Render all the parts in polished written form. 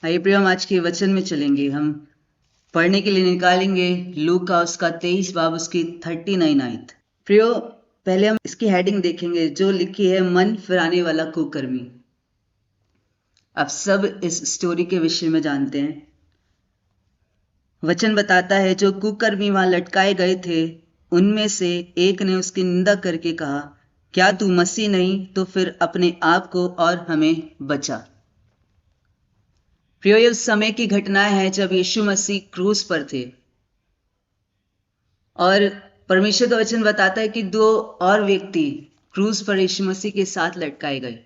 आइए प्रिय, हम आज के वचन में चलेंगे। हम पढ़ने के लिए निकालेंगे लूक का उसका 23 बाब उसकी 39 आयत। प्रियो, पहले हम इसकी हेडिंग देखेंगे जो लिखी है मन फिराने वाला कुकर्मी। आप सब इस स्टोरी के विषय में जानते हैं। वचन बताता है जो कुकर्मी वहां लटकाए गए थे उनमें से एक ने उसकी निंदा करके कहा, क्या तू मसीह नहीं तो फिर अपने आप को और हमें बचा। प्रियो, ये उस समय की घटनाएं हैं जब यीशु मसीह क्रूस पर थे और परमेश्वर का वचन बताता है कि दो और व्यक्ति क्रूस पर यीशु मसीह के साथ लटकाए गए।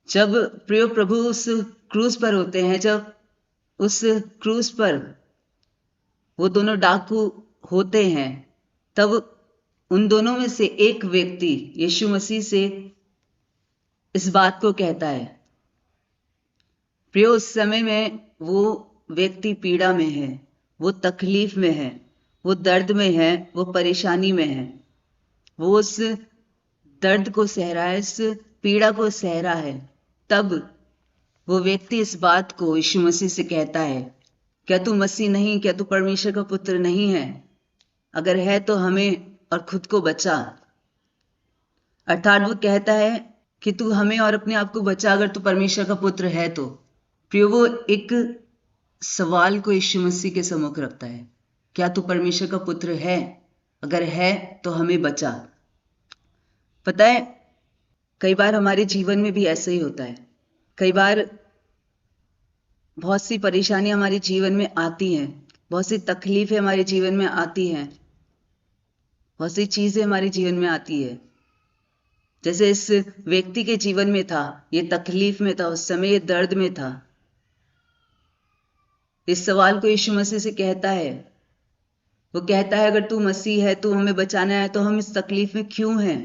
जब प्रियो प्रभु उस क्रूस पर होते हैं, जब उस क्रूस पर वो दोनों डाकू होते हैं, तब उन दोनों में से एक व्यक्ति यीशु मसीह से इस बात को कहता है। प्रियो, उस समय में वो व्यक्ति पीड़ा में है, वो तकलीफ में है, वो दर्द में है, वो परेशानी में है, वो उस दर्द को सह रहा है, इस पीड़ा को सह रहा है। तब वो व्यक्ति इस बात को यीशु मसीह से कहता है, क्या तू मसीह नहीं, क्या तू परमेश्वर का पुत्र नहीं है? अगर है तो हमें और खुद को बचा। अर्थात वो कहता है कि तू हमें और अपने आप को बचा अगर तू परमेश्वर का पुत्र है तो। प्रियो, वो एक सवाल को यीशु मसीह के सम्मुख रखता है, क्या तू परमेश्वर का पुत्र है? अगर है तो हमें बचा। पता है, कई बार हमारे जीवन में भी ऐसा ही होता है। कई बार बहुत सी परेशानियां हमारे जीवन में आती हैं, बहुत सी तकलीफें हमारे जीवन में आती हैं, बहुत सी चीजें हमारे जीवन में आती है। जैसे इस व्यक्ति के जीवन में था, ये तकलीफ में था, उस समय ये दर्द में था। इस सवाल को यीशु मसीह से कहता है, वो कहता है अगर तू मसीह है, तू हमें बचाना है, तो हम इस तकलीफ में क्यों हैं?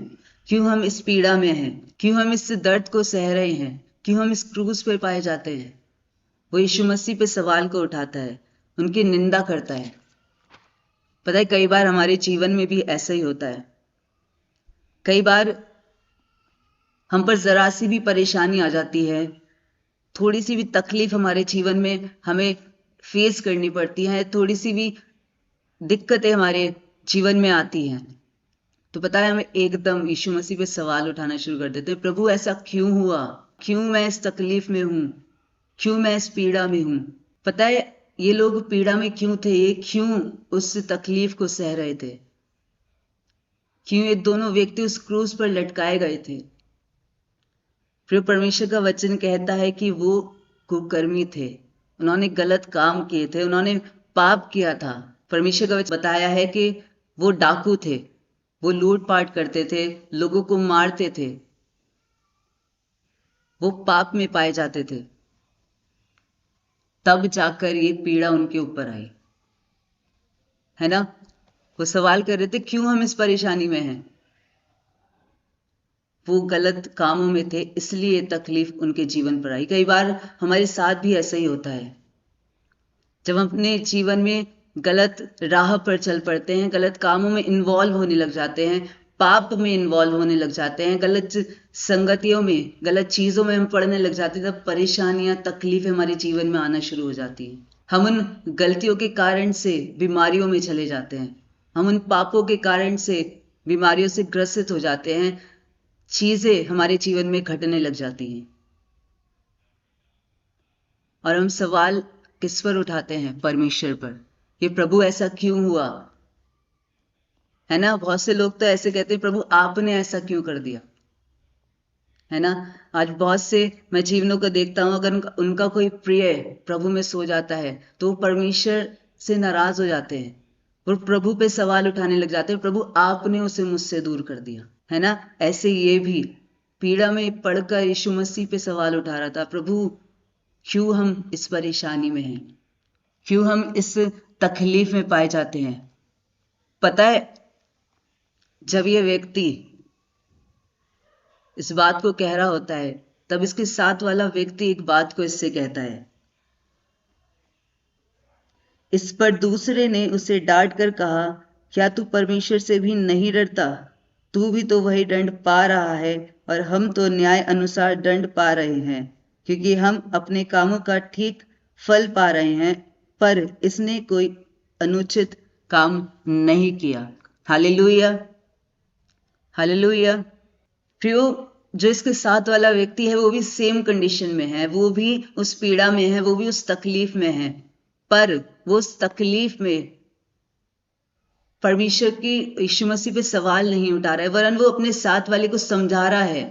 क्यों हम इस पीड़ा में हैं? क्यों हम इस दर्द को सह रहे हैं? क्यों हम इस क्रूस पर पाए जाते हैं? वो यीशु मसीह पे सवाल को उठाता है, उनकी निंदा करता है। पता है, कई बार हमारे जीवन में भी ऐसा ही होता है। कई बार हम पर जरा सी भी परेशानी आ जाती है, थोड़ी सी भी तकलीफ हमारे जीवन में हमें फेस करनी पड़ती है, थोड़ी सी भी दिक्कतें हमारे जीवन में आती हैं, तो पता है हम एकदम यीशु मसीह पे सवाल उठाना शुरू कर देते हैं, प्रभु ऐसा क्यों हुआ? क्यों मैं इस तकलीफ में हूं? क्यों मैं इस पीड़ा में हूं? पता है ये लोग पीड़ा में क्यों थे? ये क्यों उस तकलीफ को सह रहे थे? क्यों ये दोनों व्यक्ति उस क्रूस पर लटकाए गए थे? फिर परमेश्वर का वचन कहता है कि वो कुकर्मी थे, उन्होंने गलत काम किए थे, उन्होंने पाप किया था। परमेश्वर का वचन बताया है कि वो डाकू थे, वो लूटपाट करते थे, लोगों को मारते थे, वो पाप में पाए जाते थे। तब जाकर ये पीड़ा उनके ऊपर आई, है ना? वो सवाल कर रहे थे क्यों हम इस परेशानी में हैं। वो गलत कामों में थे, इसलिए तकलीफ उनके जीवन पर आई। कई बार हमारे साथ भी ऐसा ही होता है। जब हम अपने जीवन में गलत राह पर चल पड़ते हैं, गलत कामों में इन्वॉल्व होने लग जाते हैं, पाप में इन्वॉल्व होने लग जाते हैं, गलत संगतियों में, गलत चीजों में हम पड़ने लग जाते हैं, तब परेशानियां, तकलीफें हमारे जीवन में आना शुरू हो जाती हैं। हम उन गलतियों के कारण से बीमारियों में चले जाते हैं, हम उन पापों के कारण से बीमारियों से ग्रसित हो जाते हैं, चीजें हमारे जीवन में घटने लग जाती हैं और हम सवाल किस पर उठाते हैं? परमेश्वर पर। ये प्रभु ऐसा क्यों हुआ? है ना? बहुत से लोग तो ऐसे कहते हैं, प्रभु आपने ऐसा क्यों कर दिया? है ना? आज बहुत से मैं जीवनों को देखता हूं, अगर उनका कोई प्रिय प्रभु में सो जाता है तो वो परमेश्वर से नाराज हो जाते हैं और प्रभु पे सवाल उठाने लग जाते हैं, प्रभु आपने उसे मुझसे दूर कर दिया। है ना? ऐसे ये भी पीड़ा में पड़कर यीशु मसीह पे सवाल उठा रहा था, प्रभु क्यों हम इस परेशानी में हैं? क्यों हम इस तकलीफ में पाए जाते हैं? पता है, जब ये व्यक्ति इस बात को कह रहा होता है, तब इसके साथ वाला व्यक्ति एक बात को इससे कहता है। इस पर दूसरे ने उसे डांट कर कहा, क्या तू परमेश्वर से भी नहीं डरता? तू भी तो वही दंड पा रहा है और हम तो न्याय अनुसार दंड पा रहे हैं, क्योंकि हम अपने कामों का ठीक फल पा रहे हैं, पर इसने कोई अनुचित काम नहीं किया। Hallelujah, hallelujah. प्रियो, जो इसके साथ वाला व्यक्ति है वो भी सेम कंडीशन में है, वो भी उस पीड़ा में है, वो भी उस तकलीफ में है, पर वो उस तकलीफ में परमेश्वर की यीशु मसीह पे सवाल नहीं उठा रहा है, वरन वो अपने साथ वाले को समझा रहा है।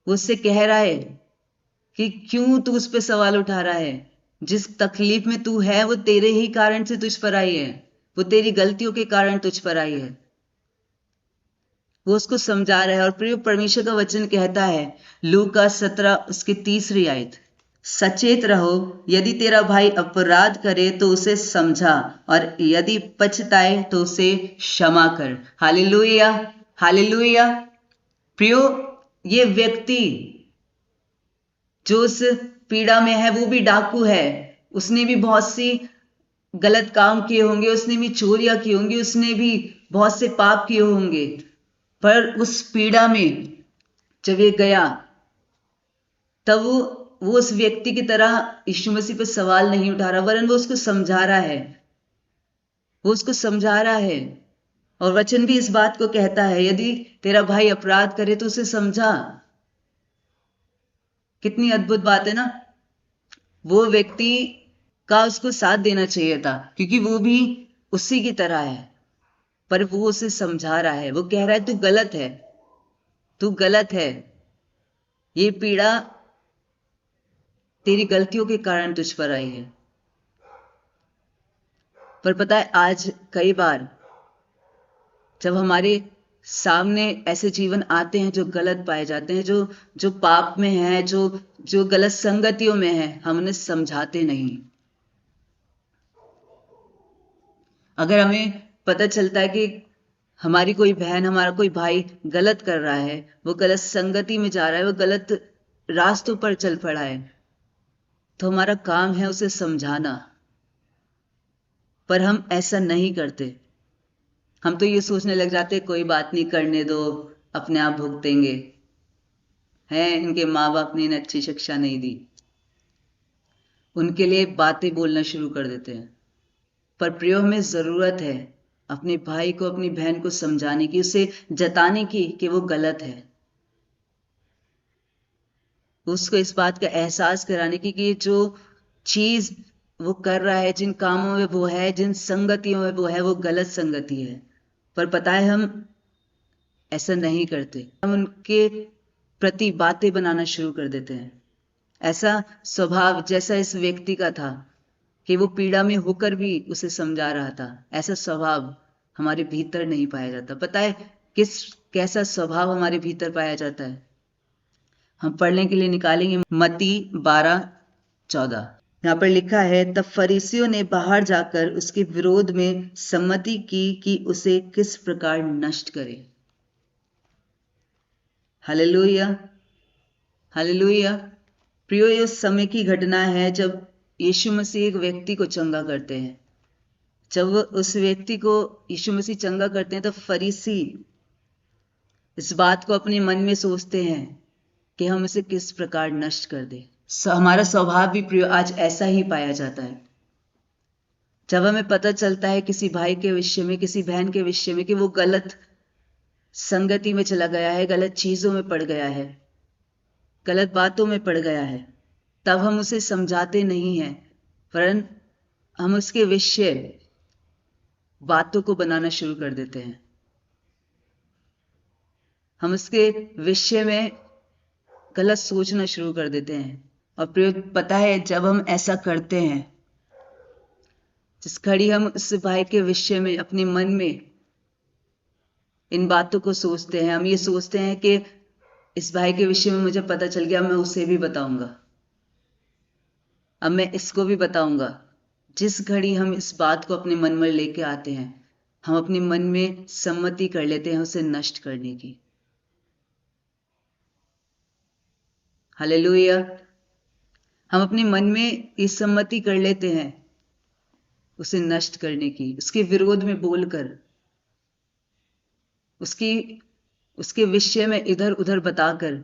वो उससे कह रहा है कि क्यों तू उस पे सवाल उठा रहा है। जिस तकलीफ में तू है वो तेरे ही कारण से तुझ पर आई है, वो तेरी गलतियों के कारण तुझ पर आई है। वो उसको समझा रहा है। और प्रिय, परमेश्वर का वचन कहता है लूका 17 उसकी 3री आयत, सचेत रहो, यदि तेरा भाई अपराध करे तो उसे समझा, और यदि पछताए तो उसे क्षमा कर। Hallelujah, hallelujah. प्रियो, ये व्यक्ति जो उस पीड़ा में है वो भी डाकू है, उसने भी बहुत सी गलत काम किए होंगे, उसने भी चोरियां की होंगी, उसने भी बहुत से पाप किए होंगे, पर उस पीड़ा में जब ये गया तब वो उस व्यक्ति की तरह यीशु मसीह पर सवाल नहीं उठा रहा, वरन वो उसको समझा रहा है, वो उसको समझा रहा है। और वचन भी इस बात को कहता है यदि तेरा भाई अपराध करे तो उसे समझा। कितनी अद्भुत बात है ना। वो व्यक्ति का उसको साथ देना चाहिए था, क्योंकि वो भी उसी की तरह है, पर वो उसे समझा रहा है। वो कह रहा है तू गलत है, तू गलत है, ये पीड़ा तेरी गलतियों के कारण तुझ पर आई है। पर पता है, आज कई बार जब हमारे सामने ऐसे जीवन आते हैं जो गलत पाए जाते हैं, जो जो पाप में है, जो जो गलत संगतियों में है, हम उन्हें समझाते नहीं। अगर हमें पता चलता है कि हमारी कोई बहन, हमारा कोई भाई गलत कर रहा है, वो गलत संगति में जा रहा है, वो गलत रास्तों पर चल पड़ा है, तो हमारा काम है उसे समझाना। पर हम ऐसा नहीं करते। हम तो ये सोचने लग जाते कोई बात नहीं, करने दो, अपने आप भुगतेंगे, हैं इनके माँ बाप ने इन्हें अच्छी शिक्षा नहीं दी, उनके लिए बातें बोलना शुरू कर देते हैं। पर प्रियो, हमें जरूरत है अपने भाई को, अपनी बहन को समझाने की, उसे जताने की कि वो गलत है, उसको इस बात का एहसास कराने की कि जो चीज वो कर रहा है, जिन कामों में वो है, जिन संगतियों में वो है, वो गलत संगति है। पर पता है, हम ऐसा नहीं करते। हम उनके प्रति बातें बनाना शुरू कर देते हैं। ऐसा स्वभाव जैसा इस व्यक्ति का था कि वो पीड़ा में होकर भी उसे समझा रहा था, ऐसा स्वभाव हमारे भीतर नहीं पाया जाता। पता है किस कैसा स्वभाव हमारे भीतर पाया जाता है? हम पढ़ने के लिए निकालेंगे मत्ती 12:14। यहाँ पर लिखा है, तब फरीसियों ने बाहर जाकर उसके विरोध में सम्मति की कि उसे किस प्रकार नष्ट करे। Hallelujah, hallelujah. प्रियो, ये उस समय की घटना है जब यीशु मसीह एक व्यक्ति को चंगा करते हैं। जब उस व्यक्ति को यीशु मसीह चंगा करते हैं तो फरीसी इस बात को अपने मन में सोचते हैं कि हम इसे किस प्रकार नष्ट कर दें। हमारा स्वभाव भी प्रियो आज ऐसा ही पाया जाता है। जब हमें पता चलता है किसी भाई के विषय में, किसी बहन के विषय में कि वो गलत संगति में चला गया है, गलत चीजों में पड़ गया है, गलत बातों में पड़ गया है, तब हम उसे समझाते नहीं हैं, वरन हम उसके विषय बातों को बनाना शुरू कर देते हैं। हम उसके विषय में गलत सोचना शुरू कर देते हैं। और प्रिय, पता है जब हम ऐसा करते हैं, जिस घड़ी हम उस भाई के विषय में अपने मन में इन बातों को सोचते हैं, हम ये सोचते हैं कि इस भाई के विषय में मुझे पता चल गया, मैं उसे भी बताऊंगा, अब मैं इसको भी बताऊंगा। जिस घड़ी हम इस बात को अपने मन में लेके आते हैं, हम अपने मन में सम्मति कर लेते हैं उसे नष्ट करने की। हालेलुया। हम अपने मन में ये सम्मति कर लेते हैं उसे नष्ट करने की, उसके विरोध में बोलकर, उसके विषय में इधर उधर बताकर।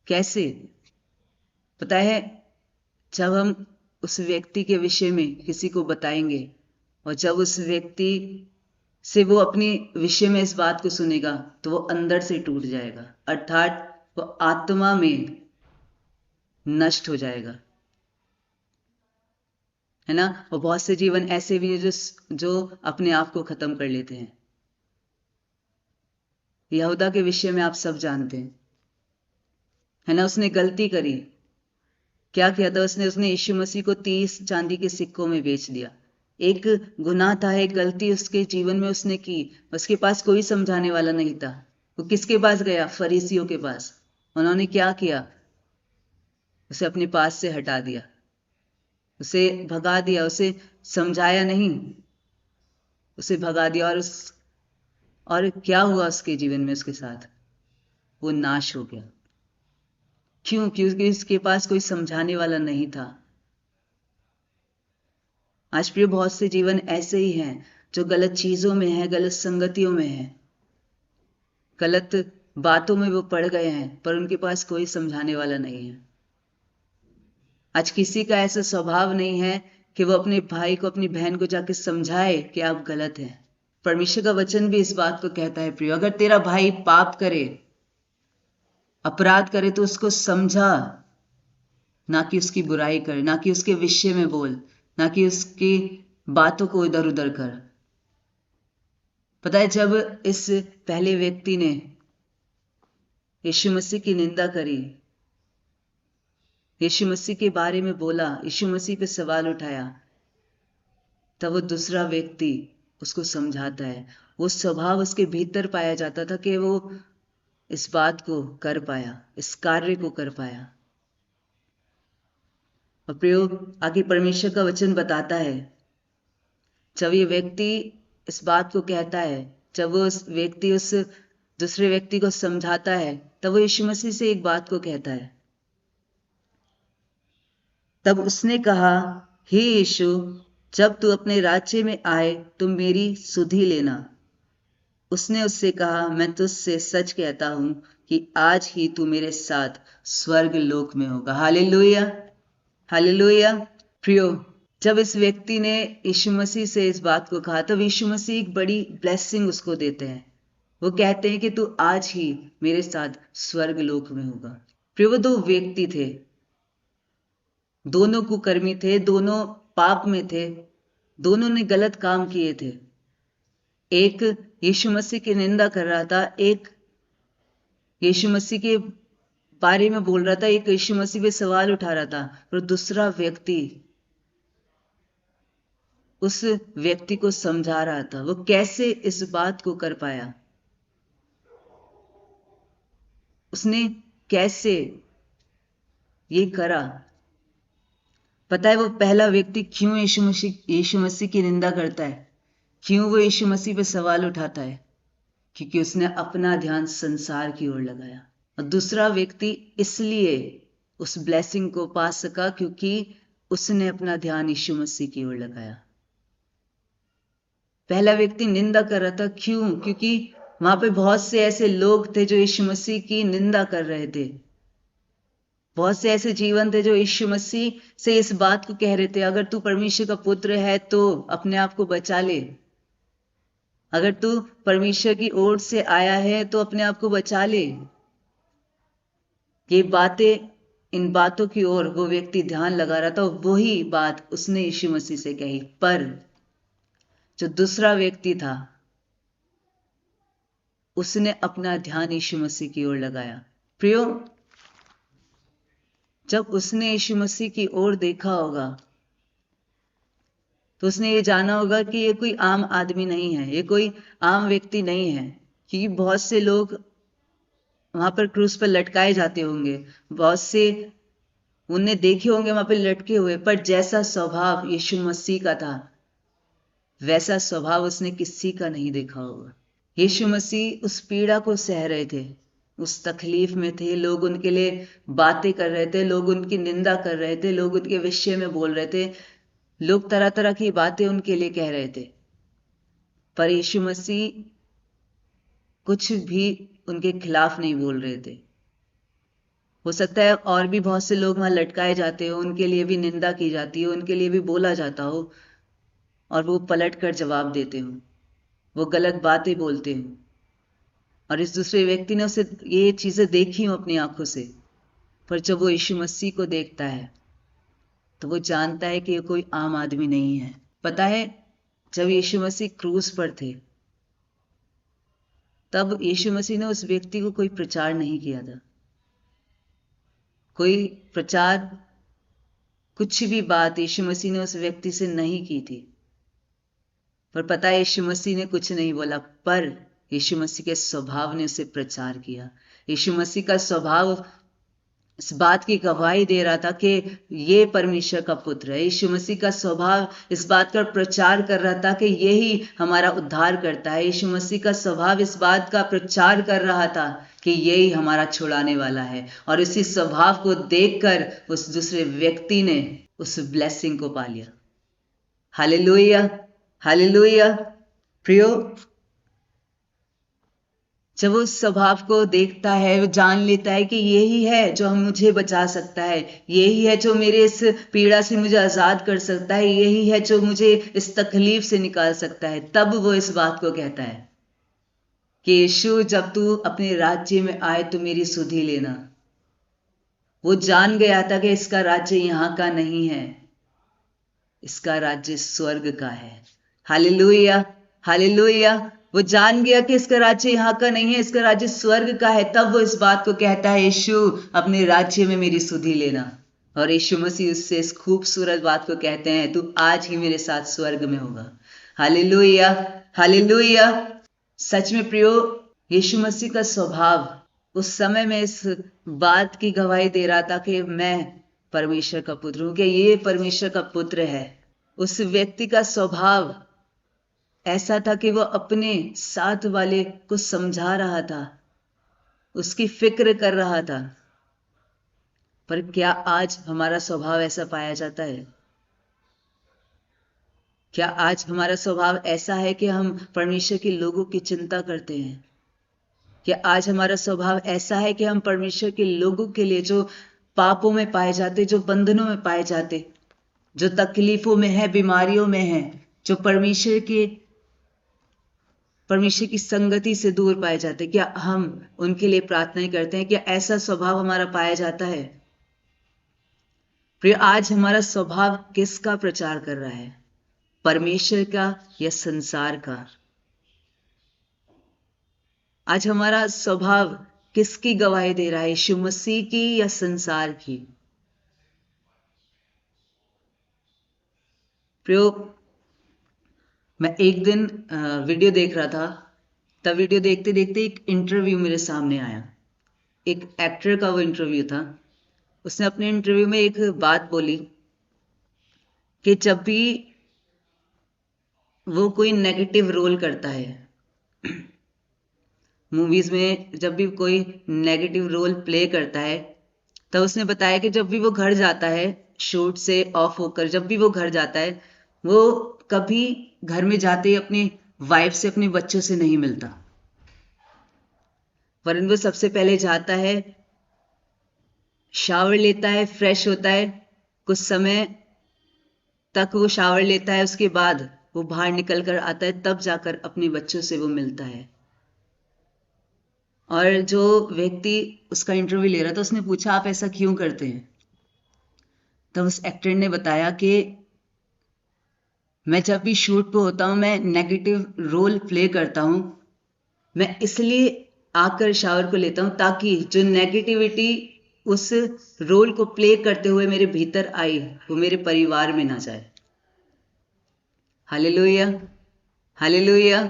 कैसे? पता है, जब हम उस व्यक्ति के विषय में किसी को बताएंगे और जब उस व्यक्ति से वो अपनी विषय में इस बात को सुनेगा तो वो अंदर से टूट जाएगा, अर्थात वो आत्मा में नष्ट हो जाएगा, है ना। और बहुत से जीवन ऐसे भी हैं जो अपने आप को खत्म कर लेते हैं। यहूदा के विषय में आप सब जानते हैं, है ना। उसने गलती करी, क्या किया था उसने यीशु मसीह को 30 चांदी के सिक्कों में बेच दिया। एक गुनाह था, एक गलती उसके जीवन में उसने की। उसके पास कोई समझाने वाला नहीं था। वो किसके पास गया? फरीसियों के पास। उन्होंने क्या किया? उसे अपने पास से हटा दिया, उसे भगा दिया, उसे समझाया नहीं, उसे भगा दिया। और क्या हुआ उसके जीवन में? उसके साथ वो नाश हो गया। क्यों? क्योंकि उसके पास कोई समझाने वाला नहीं था। आज प्रिय, बहुत से जीवन ऐसे ही हैं जो गलत चीजों में है, गलत संगतियों में है, गलत बातों में वो पड़ गए हैं, पर उनके पास कोई समझाने वाला नहीं है। आज किसी का ऐसा स्वभाव नहीं है कि वो अपने भाई को, अपनी बहन को जाके समझाए कि आप गलत हैं। परमेश्वर का वचन भी इस बात को कहता है प्रियो, अगर तेरा भाई पाप करे, अपराध करे, तो उसको समझा, ना कि उसकी बुराई कर, ना कि उसके विषय में बोल, ना कि उसकी बातों को इधर उधर कर। पता है, जब इस पहले व्यक्ति ने यीशु मसीह की निंदा करी, यीशु मसीह के बारे में बोला, यीशु मसीह पे सवाल उठाया, तब वो दूसरा व्यक्ति उसको समझाता है। वो स्वभाव उसके भीतर पाया जाता था कि वो इस बात को कर पाया, इस कार्य को कर पाया। और प्रयोग आगे परमेश्वर का वचन बताता है, जब ये व्यक्ति इस बात को कहता है, जब वो उस व्यक्ति उस दूसरे व्यक्ति को समझाता है, तब वो यीशु मसीह से एक बात को कहता है। तब उसने कहा, हे यीशु, जब तू अपने राज्य में आए तो मेरी सुधि लेना। उसने उससे कहा, मैं तुझसे सच कहता हूं कि आज ही तू मेरे साथ स्वर्ग लोक में होगा। Hallelujah, hallelujah. प्रियो, जब इस व्यक्ति ने यीशु मसीह से इस बात को कहा, तब यीशु मसीह एक बड़ी ब्लेसिंग उसको देते हैं। वो कहते हैं कि तू आज ही मेरे साथ स्वर्ग लोक में होगा। प्रियो, वो दो व्यक्ति थे, दोनों कुकर्मी थे, दोनों पाप में थे, दोनों ने गलत काम किए थे। एक यीशु मसीह की निंदा कर रहा था, एक यीशु मसीह के बारे में बोल रहा था, एक यीशु मसीह पे सवाल उठा रहा था, और दूसरा व्यक्ति उस व्यक्ति को समझा रहा था। वो कैसे इस बात को कर पाया? उसने कैसे ये करा? पता है वो पहला व्यक्ति क्यों यीशु मसीह की निंदा करता है? क्यों वो यीशु मसीह पे सवाल उठाता है? क्योंकि उसने अपना ध्यान संसार की ओर लगाया। और दूसरा व्यक्ति इसलिए उस ब्लेसिंग को पा सका क्योंकि उसने अपना ध्यान यीशु मसीह की ओर लगाया। पहला व्यक्ति निंदा कर रहा था, क्यों? क्योंकि वहां पे बहुत से ऐसे लोग थे जो यीशु मसीह की निंदा कर रहे थे। बहुत से ऐसे जीवन थे जो यीशु मसीह से इस बात को कह रहे थे, अगर तू परमेश्वर का पुत्र है तो अपने आप को बचा ले, अगर तू परमेश्वर की ओर से आया है तो अपने आप को बचा ले। ये बातें, इन बातों की ओर वो व्यक्ति ध्यान लगा रहा था, वही बात उसने यीशु मसीह से कही। पर जो दूसरा व्यक्ति था, उसने अपना ध्यान यीशु मसीह की ओर लगाया। प्रियो, जब उसने यीशु मसीह की ओर देखा होगा तो उसने ये जाना होगा कि ये कोई आम आदमी नहीं है, ये कोई आम व्यक्ति नहीं है। क्योंकि बहुत से लोग वहां पर क्रूस पर लटकाए जाते होंगे, बहुत से उन्हें देखे होंगे वहां पर लटके हुए, पर जैसा स्वभाव यीशु मसीह का था वैसा स्वभाव उसने किसी का नहीं देखा होगा। यीशु मसीह उस पीड़ा को सह रहे थे, उस तकलीफ में थे, लोग उनके लिए बातें कर रहे थे, लोग उनकी निंदा कर रहे थे, लोग उनके विषय में बोल रहे थे, लोग तरह तरह की बातें उनके लिए कह रहे थे, पर यीशु मसीह कुछ भी उनके खिलाफ नहीं बोल रहे थे। हो सकता है और भी बहुत से लोग वहां लटकाए जाते हो, उनके लिए भी निंदा की जाती हो, उनके लिए भी बोला जाता हो और वो पलट कर जवाब देते हो, वो गलत बातें बोलते हो और इस दूसरे व्यक्ति ने उसे ये चीजें देखी हो अपनी आंखों से। पर जब वो यीशु मसीह को देखता है तो वो जानता है कि ये कोई आम आदमी नहीं है। पता है, जब यीशु मसीह क्रूस पर थे तब यीशु मसीह ने उस व्यक्ति को कोई प्रचार नहीं किया था। कोई प्रचार, कुछ भी बात यीशु मसीह ने उस व्यक्ति से नहीं की थी। पर पता है, यीशु मसीह ने कुछ नहीं बोला, पर यीशु मसीह के स्वभाव ने उसे प्रचार किया। यीशु मसीह का स्वभाव इस बात की गवाही दे रहा था कि ये परमेश्वर का पुत्र है। यीशु मसीह का स्वभाव इस बात का प्रचार कर रहा था कि यही हमारा उद्धार करता है। यीशु मसीह का स्वभाव इस बात का प्रचार कर रहा था कि यही हमारा छुड़ाने वाला है। और इसी स्वभाव को देखकर उस दूसरे व्यक्ति ने उस ब्लेसिंग को पा लिया। Hallelujah, hallelujah. प्रियो, जब वो उस स्वभाव को देखता है, वो जान लेता है कि यही है जो मुझे बचा सकता है, यही है जो मेरे इस पीड़ा से मुझे आजाद कर सकता है, यही है जो मुझे इस तकलीफ से निकाल सकता है, तब वो इस बात को कहता है कि यीशु, जब तू अपने राज्य में आए तो मेरी सुधि लेना। वो जान गया था कि इसका राज्य यहां का नहीं है, इसका राज्य स्वर्ग का है। Hallelujah, hallelujah. वो जान गया कि इसका राज्य यहाँ का नहीं है, इसका राज्य स्वर्ग का है। तब वो इस बात को कहता है, यीशु, अपने राज्य में मेरी सुधि लेना। और यीशु मसीह उससे इस खूबसूरत बात को कहते हैं, तू आज ही मेरे साथ स्वर्ग में होगा। Hallelujah, hallelujah. सच में प्रियो, यीशु मसीह का स्वभाव उस समय में इस बात की गवाही दे रहा था कि मैं परमेश्वर का पुत्र हूं, कि ये परमेश्वर का पुत्र है। उस व्यक्ति का स्वभाव ऐसा था कि वो अपने साथ वाले को समझा रहा था, उसकी फिक्र कर रहा था। पर क्या आज हमारा स्वभाव ऐसा पाया जाता है? क्या आज हमारा स्वभाव ऐसा है कि हम परमेश्वर के लोगों की चिंता करते हैं? क्या आज हमारा स्वभाव ऐसा है कि हम परमेश्वर के लोगों के लिए, जो पापों में पाए जाते, जो बंधनों में पाए जाते, जो तकलीफों में है, बीमारियों में है, जो परमेश्वर की संगति से दूर पाए जाते, क्या हम उनके लिए प्रार्थनाएं करते हैं? क्या ऐसा स्वभाव हमारा पाया जाता है? प्रिय, आज हमारा स्वभाव किसका प्रचार कर रहा है? परमेश्वर का या संसार का? आज हमारा स्वभाव किसकी गवाही दे रहा है? यीशु मसीह की या संसार की? प्रियो, मैं एक दिन वीडियो देख रहा था, तब वीडियो देखते देखते एक इंटरव्यू मेरे सामने आया। एक एक्टर का वो इंटरव्यू था। उसने अपने इंटरव्यू में एक बात बोली कि जब भी वो कोई नेगेटिव रोल करता है, मूवीज में जब भी कोई नेगेटिव रोल प्ले करता है, तो उसने बताया कि जब भी वो घर जाता है, शूट से ऑफ होकर जब भी वो घर जाता है, वो कभी घर में जाते ही अपनी वाइफ से, अपने बच्चों से नहीं मिलता, वरन वो सबसे पहले जाता है, शावर लेता है, फ्रेश होता है, कुछ समय तक वो शावर लेता है, उसके बाद वो बाहर निकल कर आता है, तब जाकर अपने बच्चों से वो मिलता है। और जो व्यक्ति उसका इंटरव्यू ले रहा था, उसने पूछा, आप ऐसा क्यों करते हैं? तब उस एक्टर ने बताया कि मैं जब भी शूट पे होता हूं, मैं नेगेटिव रोल प्ले करता हूं, मैं इसलिए आकर शावर को लेता हूं ताकि जो नेगेटिविटी उस रोल को प्ले करते हुए मेरे भीतर आई, वो मेरे परिवार में ना जाए। Hallelujah, hallelujah.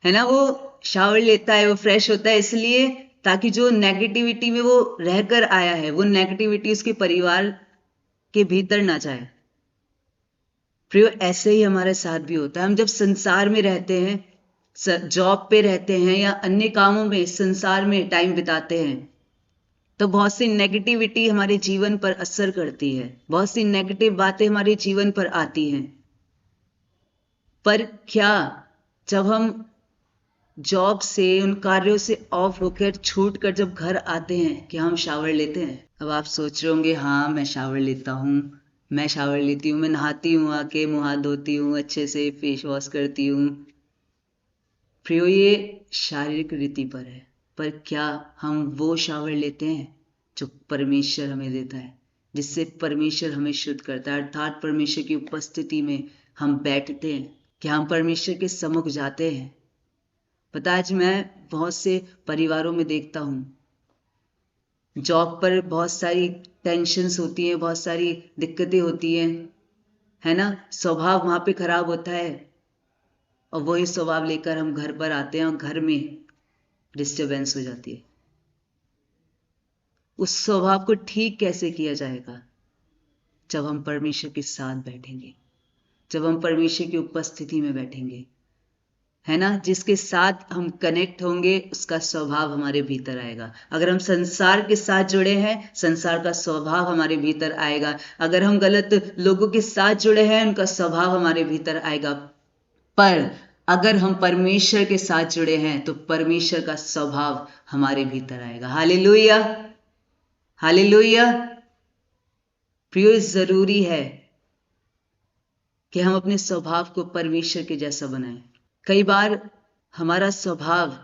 है ना, वो शावर लेता है, वो फ्रेश होता है, इसलिए ताकि जो नेगेटिविटी में वो रहकर आया है, वो नेगेटिविटी उसके परिवार के भीतर ना जाए। प्रियो, ऐसे ही हमारे साथ भी होता है। हम जब संसार में रहते हैं, जॉब पे रहते हैं या अन्य कामों में संसार में टाइम बिताते हैं, तो बहुत सी नेगेटिविटी हमारे जीवन पर असर करती है, बहुत सी नेगेटिव बातें हमारे जीवन पर आती हैं। पर क्या जब हम जॉब से, उन कार्यों से ऑफ होकर, छूट कर जब घर आते हैं, कि हम शावर लेते हैं? अब आप सोच रहे होंगे, हाँ मैं शावर लेता हूँ, मैं शावर लेती हूँ, मैं नहाती हूँ, आके मुँह हाथ धोती हूँ, अच्छे से फेस वॉश करती हूँ। प्रियो, ये शारीरिक रीति पर है, पर क्या हम वो शावर लेते हैं जो परमेश्वर हमें देता है, जिससे परमेश्वर हमें शुद्ध करता है, अर्थात परमेश्वर की उपस्थिति में हम बैठते हैं? क्या हम परमेश्वर के सम्मुख जाते हैं? पता है, आज मैं बहुत से परिवारों में देखता हूँ, जॉब पर बहुत सारी टेंशन्स होती हैं, बहुत सारी दिक्कतें होती हैं, है ना? स्वभाव वहाँ पे खराब होता है, और वही स्वभाव लेकर हम घर पर आते हैं और घर में डिस्टरबेंस हो जाती है। उस स्वभाव को ठीक कैसे किया जाएगा? जब हम परमेश्वर के साथ बैठेंगे, जब हम परमेश्वर की उपस्थिति में बैठेंगे, है ना? जिसके साथ हम कनेक्ट होंगे, उसका स्वभाव हमारे भीतर आएगा। अगर हम संसार के साथ जुड़े हैं, संसार का स्वभाव हमारे भीतर आएगा। अगर हम गलत लोगों के साथ जुड़े हैं, उनका स्वभाव हमारे भीतर आएगा। पर अगर हम परमेश्वर के साथ जुड़े हैं, तो परमेश्वर का स्वभाव हमारे भीतर आएगा। Hallelujah, hallelujah. प्रियो, जरूरी है कि हम अपने स्वभाव को परमेश्वर के जैसा बनाएं। कई बार हमारा स्वभाव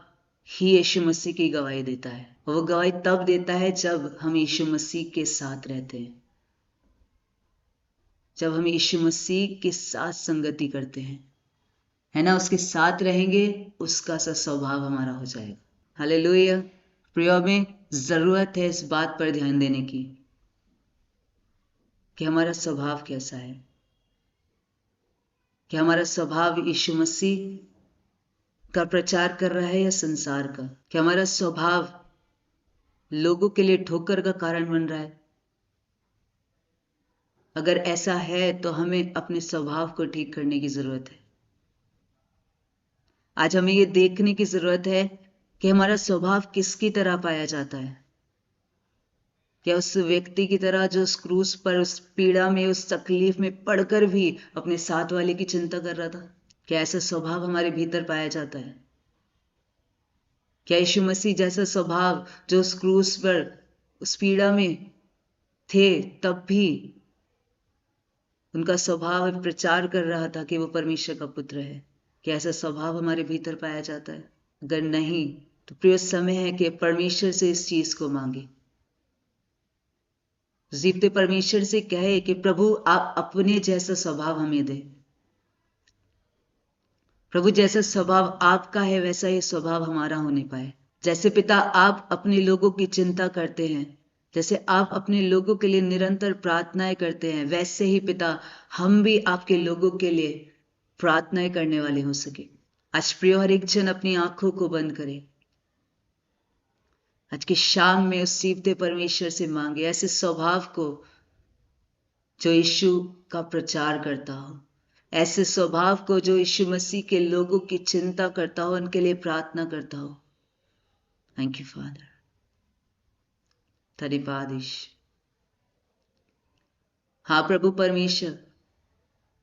ही यीशु मसीह की गवाही देता है, और वो गवाही तब देता है जब हम यीशु मसीह के साथ रहते हैं, जब हम यीशु मसीह के साथ संगति करते हैं, है ना? उसके साथ रहेंगे, उसका सा स्वभाव हमारा हो जाएगा। हालेलुया। प्रियो, में जरूरत है इस बात पर ध्यान देने की कि हमारा स्वभाव कैसा है, कि हमारा स्वभाव यीशु मसीह का प्रचार कर रहा है या संसार का? कि हमारा स्वभाव लोगों के लिए ठोकर का कारण बन रहा है? अगर ऐसा है तो हमें अपने स्वभाव को ठीक करने की जरूरत है। आज हमें ये देखने की जरूरत है कि हमारा स्वभाव किसकी तरह पाया जाता है। क्या उस व्यक्ति की तरह जो उस क्रूस पर, उस पीड़ा में, उस तकलीफ में पड़कर भी अपने साथ वाले की चिंता कर रहा था? क्या ऐसा स्वभाव हमारे भीतर पाया जाता है? क्या यीशु मसीह जैसा स्वभाव जो उस क्रूस पर, उस पीड़ा में थे, तब भी उनका स्वभाव प्रचार कर रहा था कि वो परमेश्वर का पुत्र है? क्या ऐसा स्वभाव हमारे भीतर पाया जाता है? अगर नहीं, तो प्रिय, समय है कि परमेश्वर से इस चीज को मांगे। जीवते परमेश्वर से कहे कि प्रभु, आप अपने जैसा स्वभाव हमें दे। प्रभु, जैसा स्वभाव आपका है, वैसा ये स्वभाव हमारा होने पाए। जैसे पिता आप अपने लोगों की चिंता करते हैं, जैसे आप अपने लोगों के लिए निरंतर प्रार्थनाएं करते हैं, वैसे ही पिता हम भी आपके लोगों के लिए प्रार्थनाएं करने वाले हो सके। आज प्रिय, हर एक जन अपनी आंखों को बंद करे। आज की शाम में उस सीवते परमेश्वर से मांगे ऐसे स्वभाव को जो यीशु का प्रचार करता हो, ऐसे स्वभाव को जो यीशु मसीह के लोगों की चिंता करता हो, उनके लिए प्रार्थना करता हो। Thank you father. धन्यवाद। हाँ प्रभु परमेश्वर,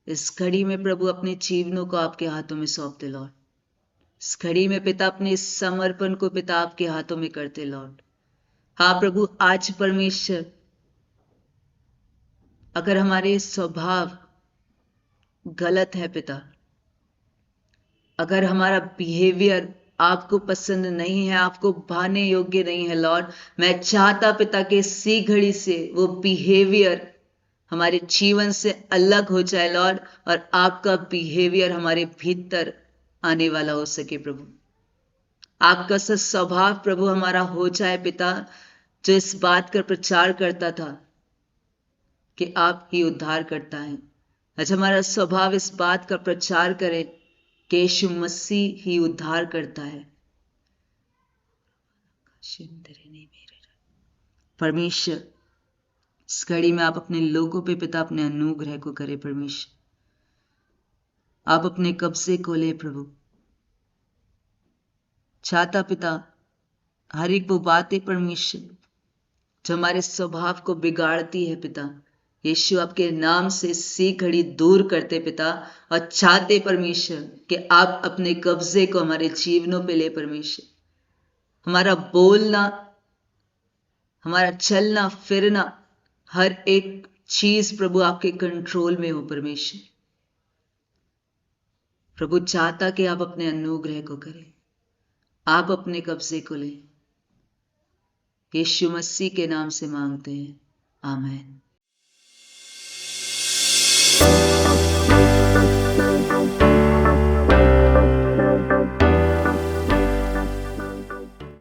इस घड़ी में प्रभु अपने जीवनों को आपके हाथों में सौंपते लॉर्ड। इस घड़ी में पिता अपने समर्पण को पिता आपके हाथों में करते लॉर्ड। हाँ प्रभु, आज परमेश्वर, अगर हमारे स्वभाव गलत है पिता, अगर हमारा बिहेवियर आपको पसंद नहीं है, आपको भाने योग्य नहीं है लॉर्ड, मैं चाहता पिता कि इसी घड़ी से वो बिहेवियर हमारे जीवन से अलग हो जाए लॉर्ड, और आपका बिहेवियर हमारे भीतर आने वाला हो सके प्रभु। आपका सा स्वभाव प्रभु हमारा हो जाए पिता, जो इस बात का प्रचार करता था कि आप ही उद्धार करता है। आज हमारा स्वभाव इस बात का प्रचार करे कि यीशु मसीह ही उद्धार करता है। परमेश्वर, इस घड़ी में आप अपने लोगों पे पिता अपने अनुग्रह को करे परमेश्वर। आप अपने कब्जे को ले प्रभु। चाहता पिता हर एक वो बातें परमेश्वर जो हमारे स्वभाव को बिगाड़ती है पिता, यीशु आपके नाम से सी घड़ी दूर करते पिता, और चाहते परमेश्वर कि आप अपने कब्जे को हमारे जीवनों पे ले परमेश्वर। हमारा बोलना, हमारा चलना फिरना, हर एक चीज प्रभु आपके कंट्रोल में हो परमेश्वर। प्रभु चाहता कि आप अपने अनुग्रह को करें, आप अपने कब्जे को लें। यीशु मसीह के नाम से मांगते हैं, आमीन।